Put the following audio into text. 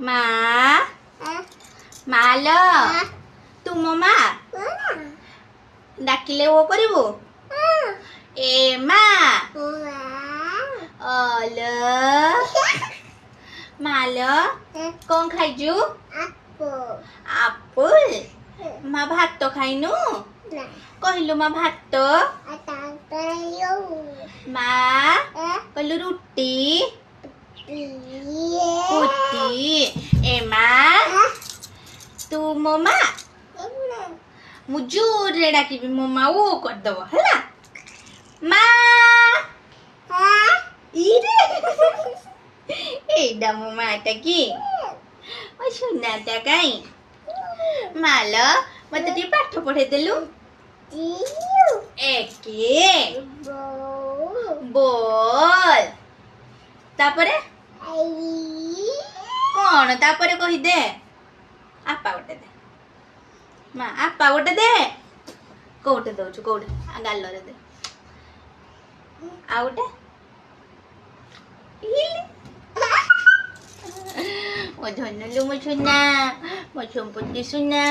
ମା ମାଲ ତୁ ମୋ ମା ଡାକିଲେ ଓ କରିବୁ ଏ ମା ଅଲ ମାଲ କଣ ଖାଇଛୁ ଆପଲ ମା ଭାତ ଖାଇନୁ କହିଲୁ ମା ଭାତ ମା କହିଲୁ ରୁଟି ରୁଟି ଏ ମା ତୁ ମୋ ମା ମୁଁ ଜୋରରେ ଡାକିବି ମୋ ମା ଓ କରିଦବ ହେଲା ମା ଇରେ ଏଇଟା ମୋ ମାଟା କି ସୁନାଟା କାଇଁ ମାଲ ମତେ ଟିକେ ପାଠ ପଢେଇଦେଲୁ ଏକେ ବୋଲ ତାପରେ କଣ ତାପରେ କହିଦେ ଆପା ଗୋଟେ ଦେ ମା ଆପା ଗୋଟେ ଦେ କୋଉଟେ ଦଉଛୁ କୋଉଟେ ଗାଲରେ ଦେ ଆଉ ଗୋଟେ ମୋ ଧନଲୁ ମୋ ସୁନା ମୋ ସମ୍ପତ୍ତି ସୁନା